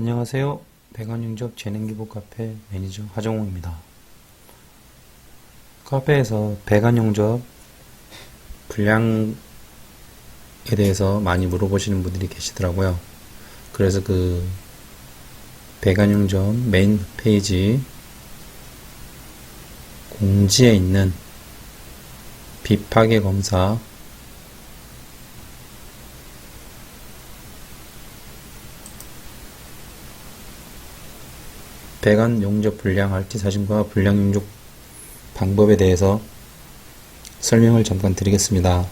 안녕하세요. 배관용접 재능기부 카페 매니저 하정웅입니다. 카페에서 배관용접 분량에 대해서 많이 물어보시는 분들이 계시더라고요. 그래서 그 배관용접 메인 페이지 공지에 있는 비파괴 검사 배관 용접 분량 RT 사진과 분량 용접 방법에 대해서 설명을 잠깐 드리겠습니다.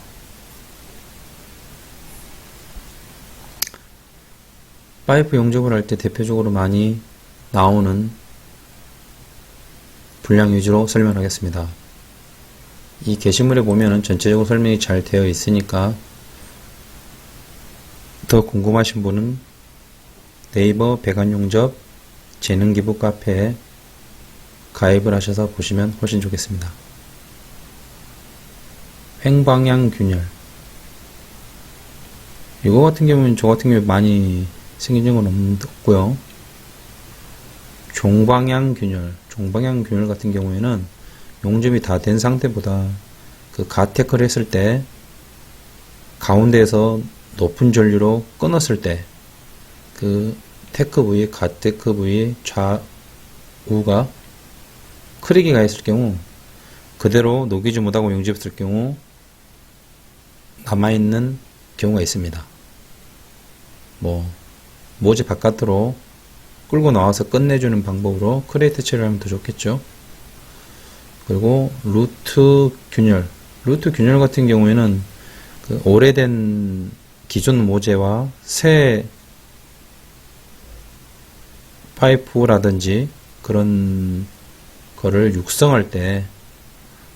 파이프 용접을 할 때 대표적으로 많이 나오는 분량 위주로 설명하겠습니다. 이 게시물에 보면은 전체적으로 설명이 잘 되어 있으니까 더 궁금하신 분은 네이버 배관 용접 재능기부 카페에 가입을 하셔서 보시면 훨씬 좋겠습니다. 횡방향 균열, 이거 같은 경우는 저 같은 경우에 많이 생긴 적은 없고요. 종방향 균열 같은 경우에는 용접이 다 된 상태보다 그 가테크를 했을 때 가운데에서 높은 전류로 끊었을 때 그 테크 부위, 가테크 부위 좌우가 크랙이 가 있을 경우 그대로 녹이지 못하고 용접했을 경우 남아있는 경우가 있습니다. 모재 바깥으로 끌고 나와서 끝내주는 방법으로 크레이트 처리를 하면 더 좋겠죠. 그리고 루트 균열 같은 경우에는 그 오래된 기존 모재와 새 파이프라든지 그런 거를 육성할 때,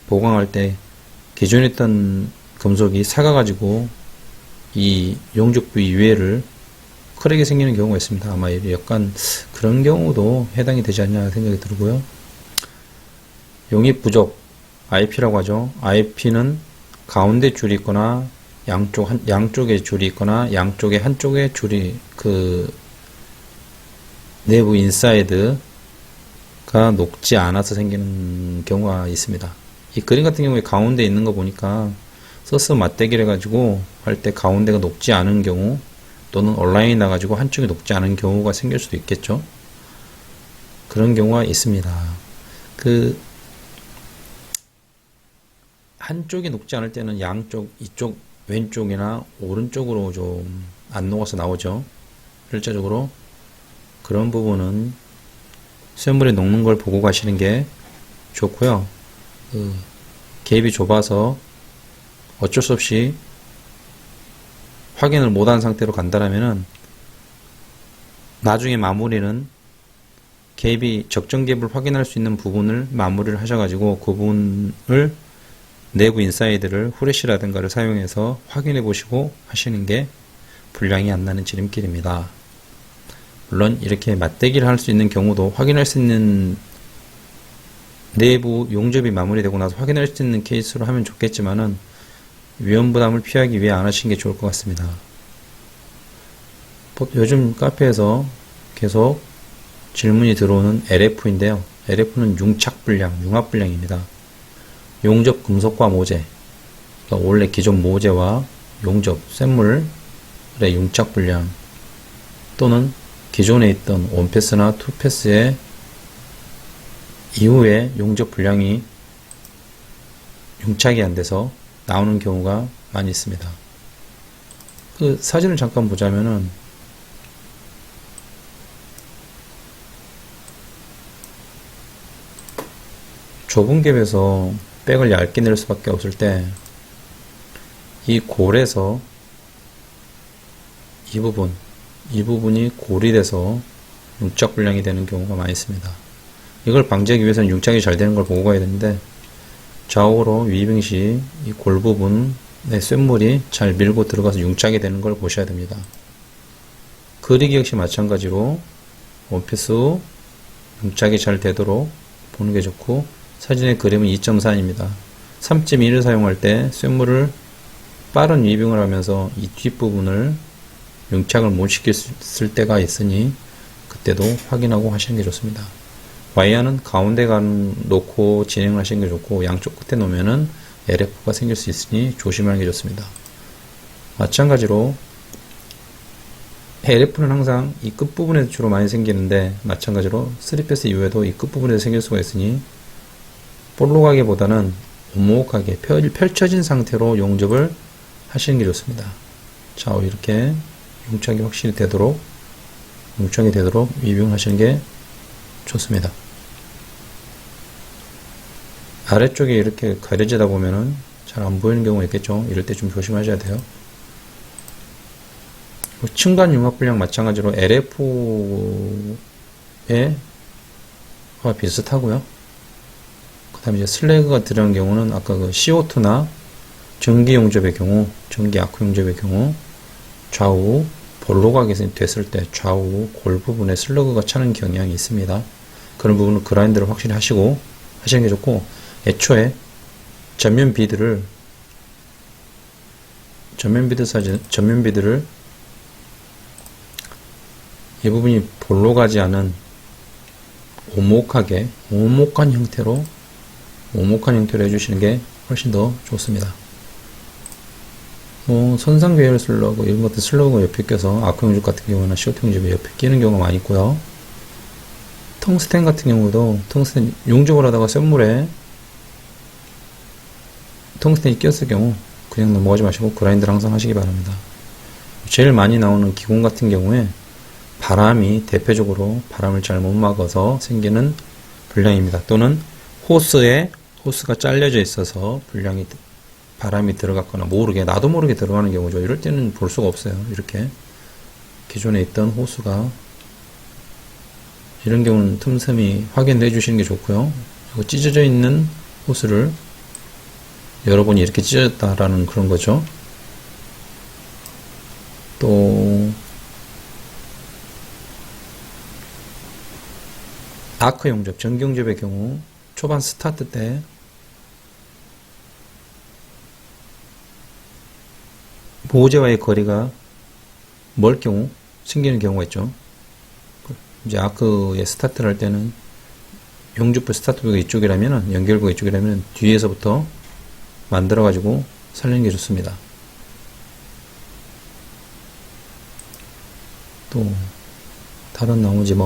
보강할 때 기존에 있던 금속이 삭아가지고 이 용접 부위 위에를 크랙이 생기는 경우가 있습니다. 아마 약간 그런 경우도 해당이 되지 않냐 생각이 들고요. 용입 부족, IP라고 하죠. IP는 가운데 줄이 있거나 양쪽에 줄이 있거나 양쪽에 한쪽에 줄이 내부 인사이드가 녹지 않아서 생기는 경우가 있습니다. 이 그림 같은 경우에 가운데 있는 거 보니까 서스 맞대기를 해가지고 할 때 가운데가 녹지 않은 경우 또는 온라인이 나가지고 한쪽이 녹지 않은 경우가 생길 수도 있겠죠. 그런 경우가 있습니다. 한쪽이 녹지 않을 때는 양쪽, 이쪽, 왼쪽이나 오른쪽으로 좀 안 녹아서 나오죠. 일차적으로. 그런 부분은 쇳물이 녹는 걸 보고 가시는 게 좋고요. 갭이 좁아서 어쩔 수 없이 확인을 못한 상태로 간다라면은 나중에 마무리는 갭이 적정 갭을 확인할 수 있는 부분을 마무리를 하셔가지고 그 부분을 내부 인사이드를 후레쉬라든가를 사용해서 확인해 보시고 하시는 게 분량이 안 나는 지름길입니다. 물론 이렇게 맞대기를 할 수 있는 경우도 확인할 수 있는 내부 용접이 마무리되고 나서 확인할 수 있는 케이스로 하면 좋겠지만은 위험 부담을 피하기 위해 안 하시는 게 좋을 것 같습니다. 요즘 카페에서 계속 질문이 들어오는 LF인데요. LF는 융착 분량, 융합 분량입니다. 용접 금속과 모재, 그러니까 원래 기존 모재와 용접 쇳물의 융착 분량 또는 기존에 있던 원패스나 투패스의 이후에 용접 분량이 융착이 안 돼서 나오는 경우가 많이 있습니다. 그 사진을 잠깐 보자면은 좁은 갭에서 백을 얇게 낼 수밖에 없을 때 이 골에서 이 부분이 골이 돼서 융착 분량이 되는 경우가 많이 있습니다. 이걸 방지하기 위해서는 융착이 잘 되는 걸 보고 가야 되는데 좌우로 위빙 시 이 골 부분에 쇳물이 잘 밀고 들어가서 융착이 되는 걸 보셔야 됩니다. 그리기 역시 마찬가지로 원피스 융착이 잘 되도록 보는 게 좋고 사진의 그림은 2.4입니다. 3.1을 사용할 때 쇳물을 빠른 위빙을 하면서 이 뒷부분을 융착을 못 시켰을 때가 있으니 그때도 확인하고 하시는 게 좋습니다. 와이어는 가운데 놓고 진행을 하시는 게 좋고, 양쪽 끝에 놓으면은 LF가 생길 수 있으니 조심하는 게 좋습니다. 마찬가지로 LF는 항상 이 끝부분에 주로 많이 생기는데, 마찬가지로 3패스 이후에도 이 끝부분에 생길 수가 있으니 볼록하기보다는 오목하게 펼쳐진 상태로 용접을 하시는 게 좋습니다. 좌우 이렇게 용착이 확실히 되도록, 용착이 되도록 위빙을 하시는 게 좋습니다. 아래쪽에 이렇게 가려지다 보면은 잘 안 보이는 경우가 있겠죠. 이럴 때 좀 조심하셔야 돼요. 층간 융합 분량 마찬가지로 LF에 비슷하고요. 그 다음에 이제 슬래그가 들어간 경우는 아까 그 CO2나 전기 용접의 경우, 전기 아크 용접의 경우 좌우 볼록하게 됐을 때 좌우 골 부분에 슬러그가 차는 경향이 있습니다. 그런 부분은 그라인드를 확실히 하시고 하시는 게 좋고, 애초에 전면 비드를 이 부분이 볼록하지 않은 오목한 형태로 해주시는 게 훨씬 더 좋습니다. 선상 배열 슬러그, 이런 것들 슬러그가 옆에 껴서 아크 용접 같은 경우는 CO2 용접이 옆에 끼는 경우가 많이 있고요. 텅스텐 같은 경우도 텅스텐 용접을 하다가 쇳물에 텅스텐이 꼈을 경우 그냥 넘어가지 마시고 그라인드를 항상 하시기 바랍니다. 제일 많이 나오는 기공 같은 경우에 대표적으로 바람을 잘 못 막아서 생기는 불량입니다. 또는 호스가 잘려져 있어서 바람이 들어갔거나 나도 모르게 들어가는 경우죠. 이럴 때는 볼 수가 없어요. 이렇게 기존에 있던 호스가, 이런 경우는 틈틈이 확인해 주시는 게 좋고요. 그리고 찢어져 있는 호스를 여러분이 이렇게 찢어졌다라는 그런 거죠. 또 아크 용접, 전기 용접의 경우 초반 스타트 때 보호제와의 거리가 멀 경우 생기는 경우가 있죠. 이제 아크의 스타트를 할 때는 용접부 스타트부가 이쪽이라면, 연결부가 이쪽이라면 뒤에서부터 만들어 가지고 살리는 게 좋습니다. 또 다른 나머지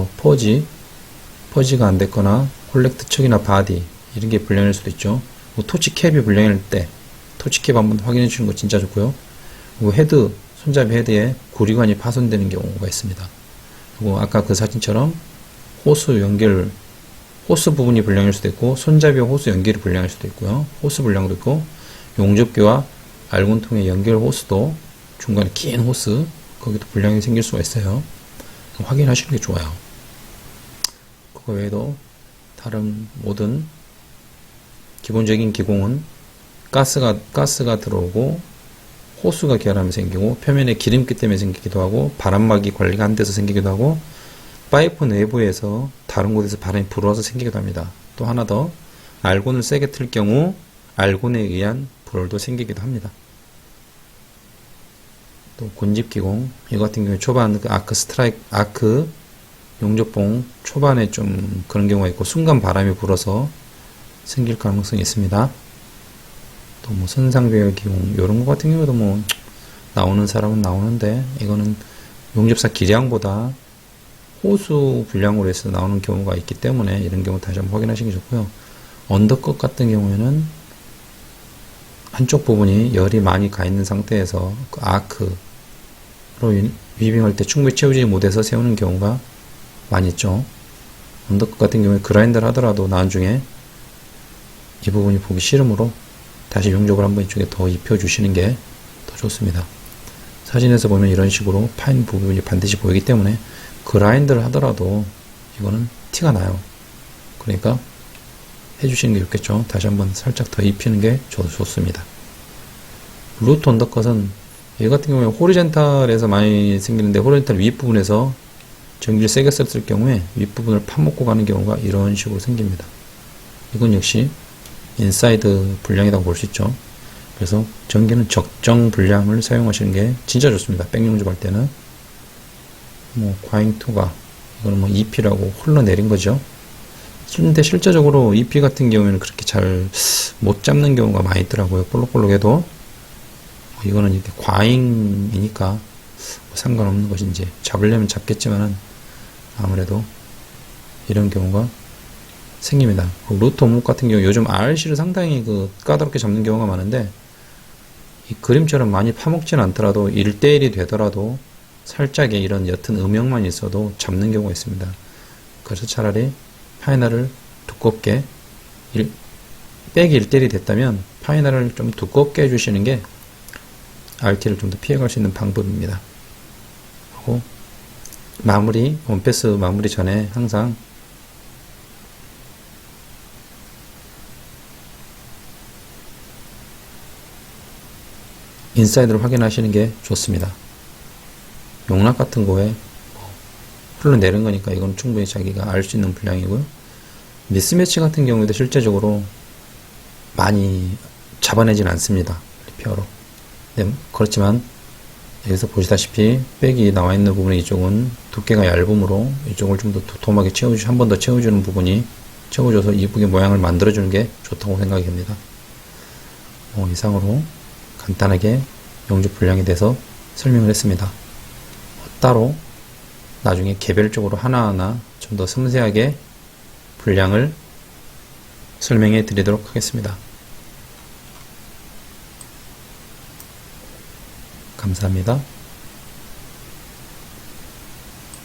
퍼지가 안 됐거나 콜렉트 척이나 바디 이런 게 불량일 수도 있죠. 토치 캡이 불량일 때 토치 캡 한번 확인해 주시는 거 진짜 좋고요. 그리고 손잡이 헤드에 구리관이 파손되는 경우가 있습니다. 그리고 아까 그 사진처럼 호스 부분이 불량일 수도 있고, 손잡이와 호스 연결이 불량일 수도 있고요. 호스 불량도 있고, 용접기와 알곤통의 연결 호스도 중간에 긴 호스, 거기도 불량이 생길 수가 있어요. 확인하시는 게 좋아요. 그거 외에도 다른 모든 기본적인 기공은 가스가 들어오고 호수가 결함이 생기고, 표면에 기름기 때문에 생기기도 하고, 바람막이 관리가 안 돼서 생기기도 하고, 파이프 내부에서 다른 곳에서 바람이 불어와서 생기기도 합니다. 또 하나 더, 알곤을 세게 틀 경우 알곤에 의한 불도 생기기도 합니다. 또 곤집기공, 이거 같은 경우에 초반 아크 용접봉 초반에 좀 그런 경우가 있고, 순간 바람이 불어서 생길 가능성이 있습니다. 또 선상배열 기공, 이런 것 같은 경우도 나오는 사람은 나오는데, 이거는 용접사 기량보다 호수 불량으로 해서 나오는 경우가 있기 때문에 이런 경우 다시 한번 확인하시는 게 좋고요. 언더컷 같은 경우에는 한쪽 부분이 열이 많이 가 있는 상태에서 그 아크로 위빙할 때 충분히 채우지 못해서 세우는 경우가 많이 있죠. 언더컷 같은 경우에 그라인더를 하더라도 나중에 이 부분이 보기 싫으므로 다시 용접을 한번 이쪽에 더 입혀주시는 게 더 좋습니다. 사진에서 보면 이런 식으로 파인 부분이 반드시 보이기 때문에 그라인더를 하더라도 이거는 티가 나요. 그러니까 해주시는 게 좋겠죠. 다시 한번 살짝 더 입히는 게 좋습니다. 루트 언더컷은 얘 같은 경우에 호리젠탈에서 많이 생기는데, 호리젠탈 윗부분에서 전기를 세게 썼을 경우에 윗부분을 파먹고 가는 경우가 이런 식으로 생깁니다. 이건 역시 인사이드 불량이라고 볼 수 있죠. 그래서 전기는 적정 불량을 사용하시는 게 진짜 좋습니다. 백용접할 때는 과잉 투과 이거는 뭐 EP라고 흘러내린 거죠. 근데 실제적으로 EP 같은 경우에는 그렇게 잘 못 잡는 경우가 많이 있더라고요. 볼록볼록해도. 이거는 이렇게 과잉이니까 뭐 상관없는 것인지 잡으려면 잡겠지만은 아무래도 이런 경우가 생깁니다. 루트 오목 같은 경우 요즘 RC를 상당히 까다롭게 잡는 경우가 많은데 이 그림처럼 많이 파먹지는 않더라도 1대1이 되더라도 살짝의 이런 옅은 음영만 있어도 잡는 경우가 있습니다. 그래서 차라리 파이널을 두껍게 백이 1대1이 됐다면 파이널을 좀 두껍게 해주시는 게 RT를 좀 더 피해갈 수 있는 방법입니다. 그리고 원패스 마무리 전에 항상 인사이드를 확인하시는 게 좋습니다. 용락 같은 거에 흘러내린 거니까 이건 충분히 자기가 알 수 있는 분량이고요. 미스매치 같은 경우에도 실제적으로 많이 잡아내진 않습니다. 리페어로. 네, 그렇지만 여기서 보시다시피 백이 나와 있는 부분이 이쪽은 두께가 얇으므로 이쪽을 좀 더 도톰하게 한 번 더 채워주는 부분이 채워줘서 이쁘게 모양을 만들어주는 게 좋다고 생각이 됩니다. 이상으로 간단하게 영주 분량에 대해서 설명을 했습니다. 따로 나중에 개별적으로 하나하나 좀 더 섬세하게 분량을 설명해 드리도록 하겠습니다. 감사합니다.